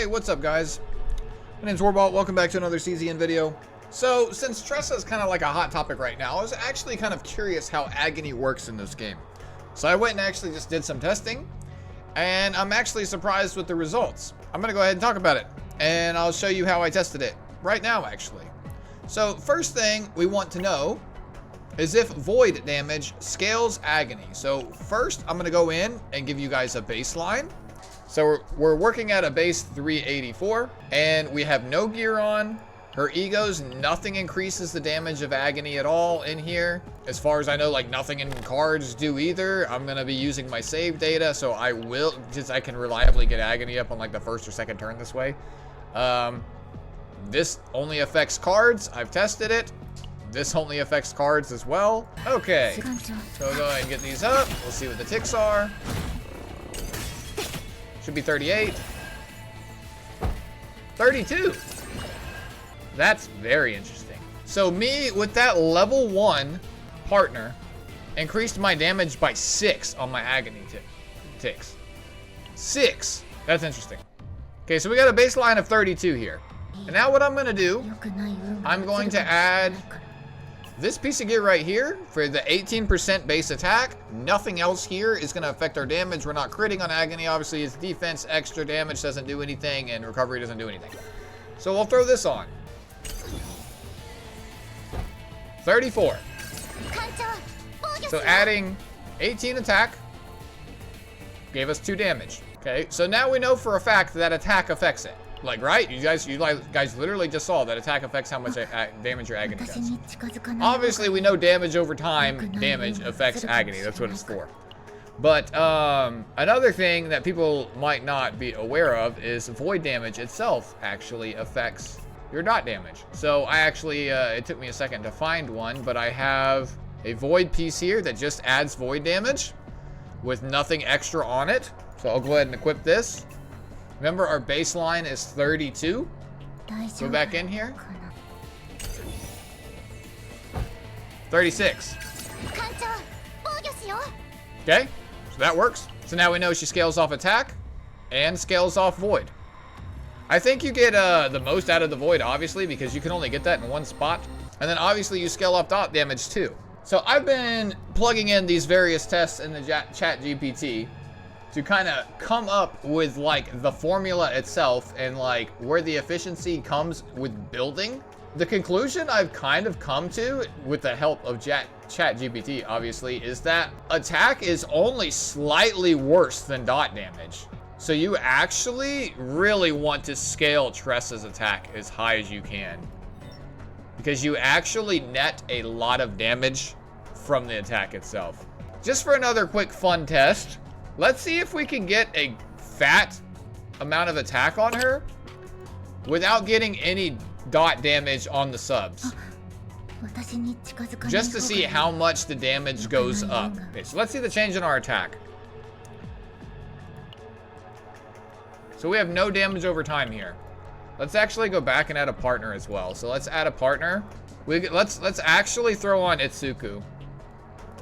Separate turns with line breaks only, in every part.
Hey, what's up guys? My name's Warbalt, welcome back to another CZN video. So, since Tressa is kind of like a hot topic right now, I was actually kind of curious how Agony works in this game. So I went and actually just did some testing, and I'm actually surprised with the results. I'm gonna go ahead and talk about it, and I'll show you how I tested it right now actually. So, first thing we want to know is if void damage scales Agony. So first, I'm gonna go in and give you guys a baseline. So we're working at a base 384, and we have no gear on. Her egos, nothing increases the damage of Agony at all in here. As far as I know, like nothing in cards do either. I'm gonna be using my save data, so I can reliably get Agony up on like the first or second turn this way. This only affects cards. I've tested it. This only affects cards as well. Okay, so we'll go ahead and get these up. We'll see what the ticks are. Should be 38. 32. That's very interesting. So me, with that level 1 partner, increased my damage by 6 on my Agony ticks. 6. That's interesting. Okay, so we got a baseline of 32 here. And now what I'm going to do, I'm going to add this piece of gear right here for the 18% base attack. Nothing else here is going to affect our damage. We're not critting on Agony. Obviously, it's defense, extra damage doesn't do anything, and recovery doesn't do anything. So we'll throw this on. 34. So adding 18 attack gave us 2 damage. Okay, so now we know for a fact that attack affects it. Like, right? You guys literally just saw that attack affects how much damage your Agony does. Obviously, we know damage over time, damage affects Agony. That's what it's for. But another thing that people might not be aware of is void damage itself actually affects your dot damage. So I actually, it took me a second to find one, but I have a void piece here that just adds void damage with nothing extra on it. So I'll go ahead and equip this. Remember, our baseline is 32. Go back in here. 36. Okay, so that works. So now we know she scales off attack and scales off void. I think you get the most out of the void, obviously, because you can only get that in one spot. And then obviously you scale off dot damage too. So I've been plugging in these various tests in the chat GPT to kind of come up with like the formula itself and like where the efficiency comes with building. The conclusion I've kind of come to with the help of chat GPT, obviously, is that attack is only slightly worse than dot damage. So you actually really want to scale Tressa's attack as high as you can, because you actually net a lot of damage from the attack itself. Just for another quick fun test, let's see if we can get a fat amount of attack on her without getting any dot damage on the subs. Just to see how much the damage goes up. Okay, so let's see the change in our attack. So we have no damage over time here. Let's actually go back and add a partner as well. So let's add a partner. Let's actually throw on Itsuku.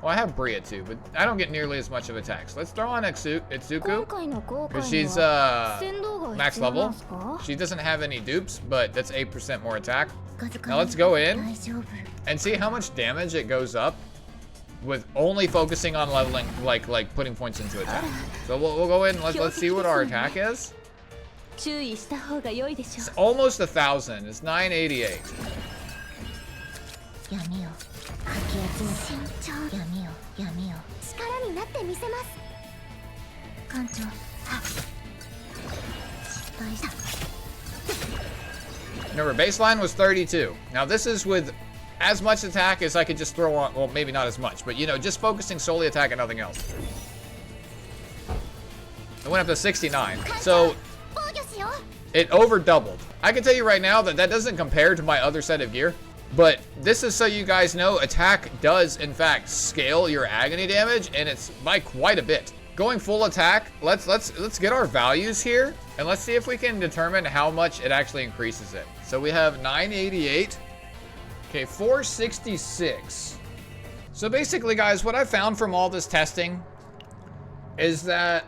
Well, I have Bria too, but I don't get nearly as much of attacks. Let's throw on Itsuku, because she's max level. She doesn't have any dupes, but that's 8% more attack. Now let's go in and see how much damage it goes up with only focusing on leveling, like putting points into attack. So we'll go in and let's see what our attack is. It's almost 1,000. It's 988. Remember, baseline was 32. Now this is with as much attack as I could just throw on. Well, maybe not as much, but you know, just focusing solely attack and nothing else. It went up to 69. So it over doubled. I can tell you right now that that doesn't compare to my other set of gear. But this is so you guys know, attack does in fact scale your Agony damage, and it's by quite a bit. Going full attack, let's get our values here, and let's see if we can determine how much it actually increases it. So we have 988. Okay, 466. So basically, guys, what I found from all this testing is that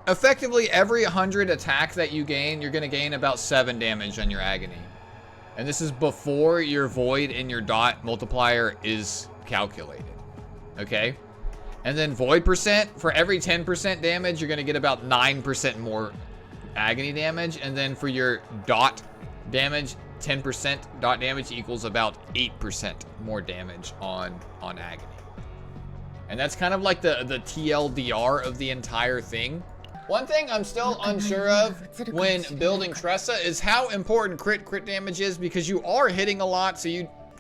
effectively every 100 attack that you gain, you're gonna gain about 7 damage on your Agony. And this is before your Void and your dot multiplier is calculated, okay? And then Void percent, for every 10% damage, you're gonna get about 9% more Agony damage. And then for your dot damage, 10% dot damage equals about 8% more damage on Agony. And that's kind of like the TLDR of the entire thing. One thing I'm still unsure of when building Tressa is how important crit damage is, because you are hitting a lot, so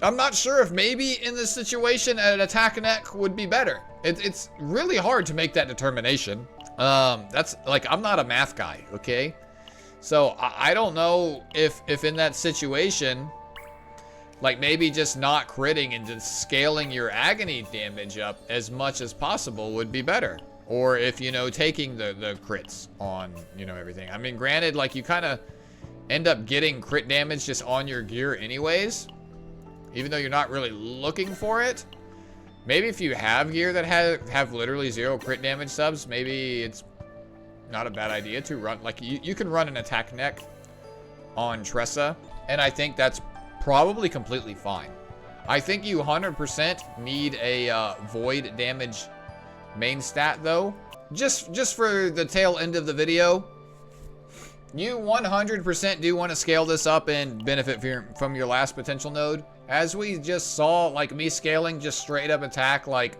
I'm not sure if maybe in this situation an attack neck would be better. It's really hard to make that determination. That's like, I'm not a math guy, okay? So I don't know if in that situation, like maybe just not critting and just scaling your Agony damage up as much as possible would be better. Or if, you know, taking the crits on, you know, everything. I mean, granted, like, you kind of end up getting crit damage just on your gear anyways, even though you're not really looking for it. Maybe if you have gear that have literally 0 crit damage subs, maybe it's not a bad idea to run. Like, you can run an attack neck on Tressa, and I think that's probably completely fine. I think you 100% need a void damage main stat though. Just for the tail end of the video, you 100% do want to scale this up and benefit from your last potential node. As we just saw, like me scaling just straight up attack, like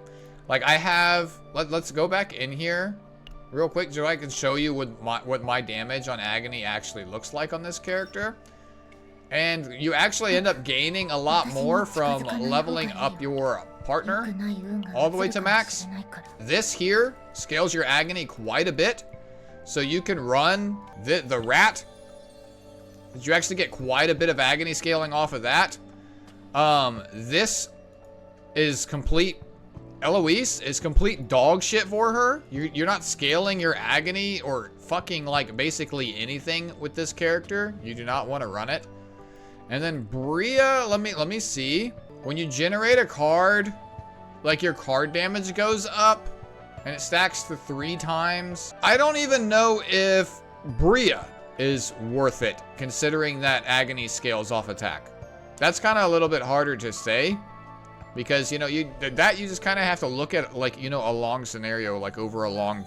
I have, let's go back in here real quick so I can show you what my damage on Agony actually looks like on this character. And you actually end up gaining a lot more from leveling up your partner all the way to max. This here scales your Agony quite a bit, so you can run the rat. You actually get quite a bit of Agony scaling off of that. This is complete. Eloise is complete dog shit for her. You're not scaling your Agony or fucking like basically anything with this character. You do not want to run it. And then Bria, let me see. When you generate a card, like your card damage goes up and it stacks to 3 times. I don't even know if Bria is worth it, considering that Agony scales off attack. That's kind of a little bit harder to say, because, you know, you just kind of have to look at, like, you know, a long scenario, like over a long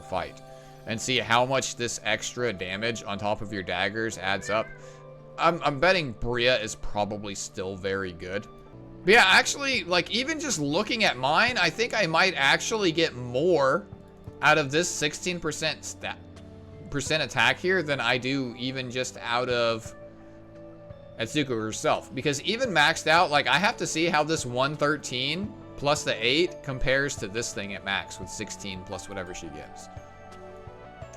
fight, and see how much this extra damage on top of your daggers adds up. I'm betting Bria is probably still very good. But yeah, actually, like, even just looking at mine, I think I might actually get more out of this 16% attack here than I do even just out of Atsuko herself. Because even maxed out, like, I have to see how this 113 plus the 8 compares to this thing at max with 16 plus whatever she gives.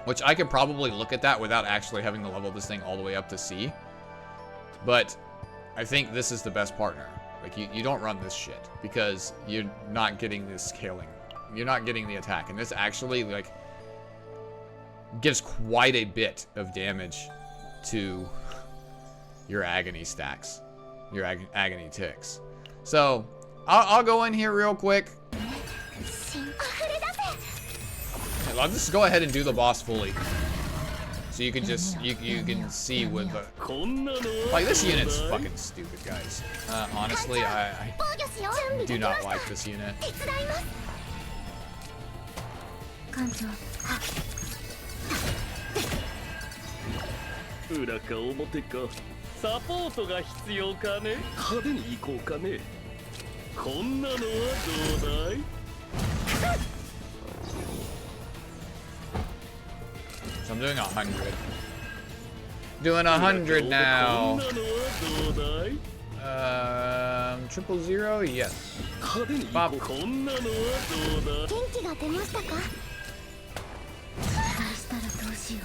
Which I could probably look at that without actually having to level this thing all the way up to C. But I think this is the best partner. Like, you don't run this shit because you're not getting this scaling. You're not getting the attack. And this actually, like, gives quite a bit of damage to your Agony stacks, your Agony ticks. So I'll go in here real quick. I'll just go ahead and do the boss fully, so you can just you can see with the, like, this unit's fucking stupid, guys. Honestly, I do not like this unit.
裏か表かサポートが必要かね派手に行こうかねこんなのはどうだい
So I'm doing 100. Doing 100 now. 000? Yes. Pop.
こんなのはどうだ元気が出ましたかしたらどうしよう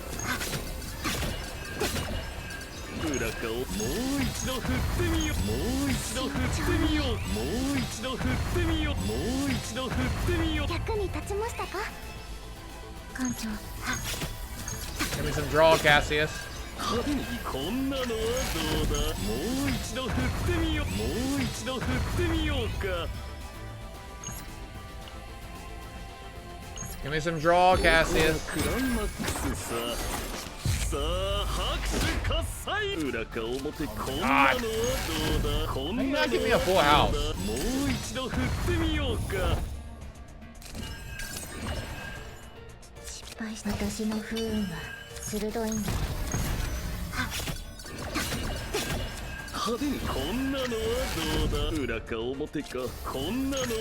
裏かをもう一度振ってみようもう一度振ってみようもう一度振ってみようもう一度振ってみよう役に立ちましたか艦長
Give me some draw, Cassius.
派手にこんなのはどうだもう一度振ってみようもう一度振ってみようか
Give me some draw, Cassius.
クライマックスささあ拍手喝采裏か表こんなのはどうだこんなのは
How you not give me a full
ど
house?
うだもう一度振ってみようか
失敗した私の不運は鋭いんだ
派手にこんなのはどうだ裏か表かこんなのはど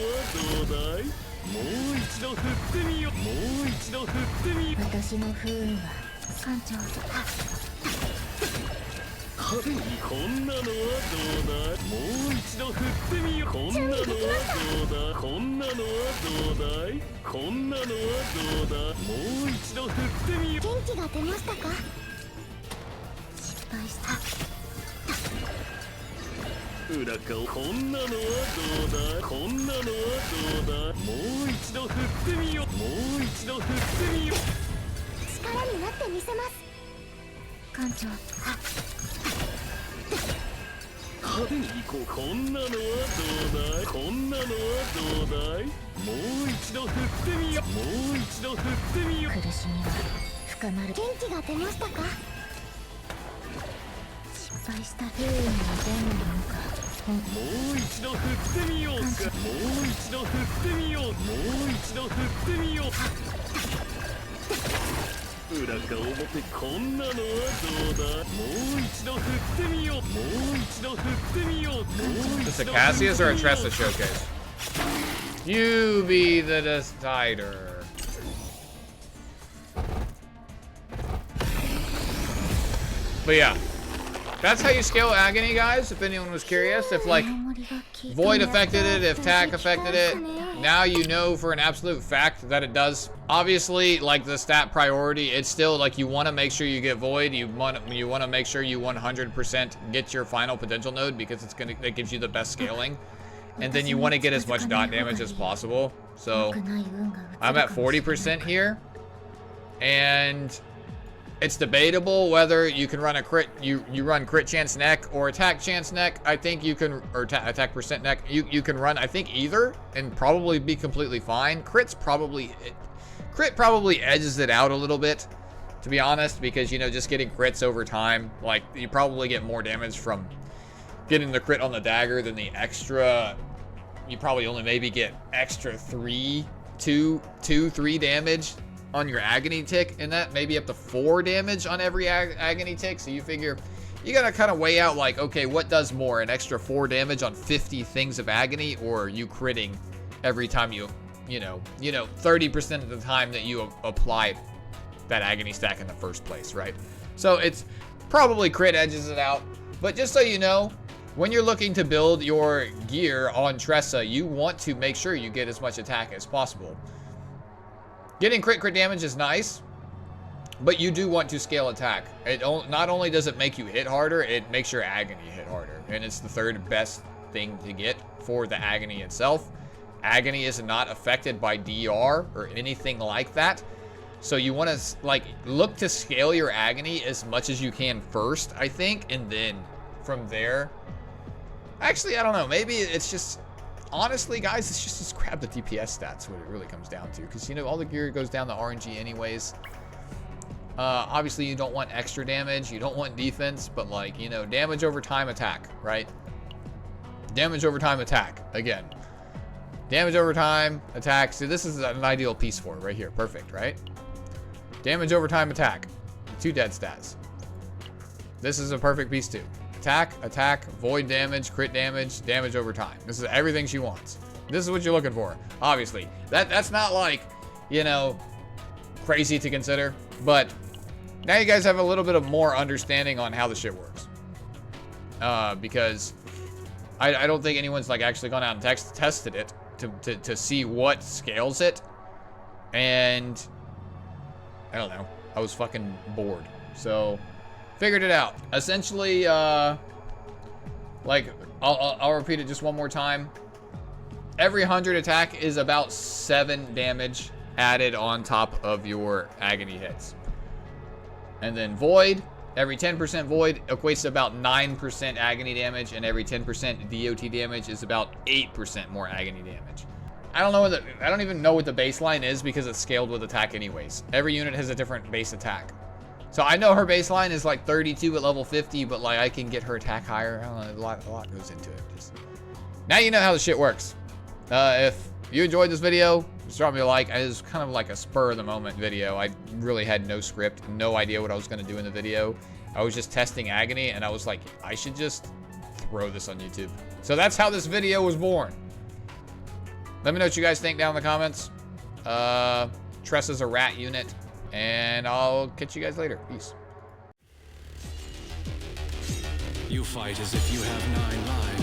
うだいもう一度振ってみようもう一度振ってみよう
私の不運は艦長
派手にこんなのはどうだもう一度振ってみようこんなのはどうだこんなのはどうだいこんなのはどうだもう一度振ってみよう
元気が出ましたか失敗した
裏かこんなのはどうだこんなのはどうだもう一度振ってみようもう一度振ってみよう
力になってみせます艦長
派手に行こうこんなのはどうだいこんなのはどうだいもう一度振ってみようもう一度振ってみよう
苦しみは深まる元気が出ましたか失敗した不運にどんなものか
もう一度振ってみようかもう一度振ってみようもう一度振ってみよう裏か表こんなのはどうだもう一度振ってみようもう一度振ってみようもう
Is
一
this
度
a Cassius or a Tressa showcase? You be the decider. But yeah, that's how you scale Agony, guys, if anyone was curious. If, like, Void affected it, if Tack affected it, now you know for an absolute fact that it does. Obviously, like, the stat priority, it's still, like, you want to make sure you get Void. You want to make sure you 100% get your final potential node because it gives you the best scaling. And then you want to get as much dot damage as possible. So, I'm at 40% here. And it's debatable whether you can run a crit, you run crit chance neck or attack chance neck. I think you can, or attack percent neck. You can run, I think, either and probably be completely fine. Crit probably edges it out a little bit, to be honest, because, you know, just getting crits over time, like, you probably get more damage from getting the crit on the dagger than the extra. You probably only maybe get extra 3 damage on your Agony tick, and that maybe up to 4 damage on every Agony tick. So you figure you gotta kind of weigh out, like, okay, what does more, an extra 4 damage on 50 things of Agony, or you critting every time you know 30% of the time that you apply that Agony stack in the first place, right? So it's probably crit edges it out. But just so you know, when you're looking to build your gear on Tressa, you want to make sure you get as much attack as possible. Getting crit damage is nice, but you do want to scale attack. Not only does it make you hit harder, it makes your Agony hit harder. And it's the third best thing to get for the Agony itself. Agony is not affected by DR or anything like that. So you want to, like, look to scale your Agony as much as you can first, I think. And then from there, actually, I don't know. Maybe it's just, honestly, guys, it's just grab the DPS stats, what it really comes down to. Because, you know, all the gear goes down to RNG anyways. Obviously, you don't want extra damage. You don't want defense. But, like, you know, damage over time attack, right? Damage over time attack. Again. Damage over time attack. So this is an ideal piece for it right here. Perfect, right? Damage over time attack. 2 dead stats. This is a perfect piece too. Attack, void damage, crit damage, damage over time. This is everything she wants. This is what you're looking for. Obviously, that's not, like, you know, crazy to consider, but now you guys have a little bit of more understanding on how the shit works. Because I don't think anyone's, like, actually gone out and tested it to see what scales it. And I don't know. I was fucking bored. So figured it out. Essentially, like, I'll repeat it just one more time. Every 100 attack is about 7 damage added on top of your Agony hits. And then Void, every 10% Void equates to about 9% Agony damage, and every 10% DOT damage is about 8% more Agony damage. I don't know what I don't even know what the baseline is because it's scaled with attack anyways. Every unit has a different base attack. So I know her baseline is like 32 at level 50, but like I can get her attack higher. I don't know, a lot goes into it. Just now you know how the shit works. If you enjoyed this video, just drop me a like. It was kind of like a spur of the moment video. I really had no script, no idea what I was gonna do in the video. I was just testing Agony and I was like, I should just throw this on YouTube. So that's how this video was born. Let me know what you guys think down in the comments. Tressa's a rat unit, and I'll catch you guys later. Peace.
You fight as if you have 9 lives.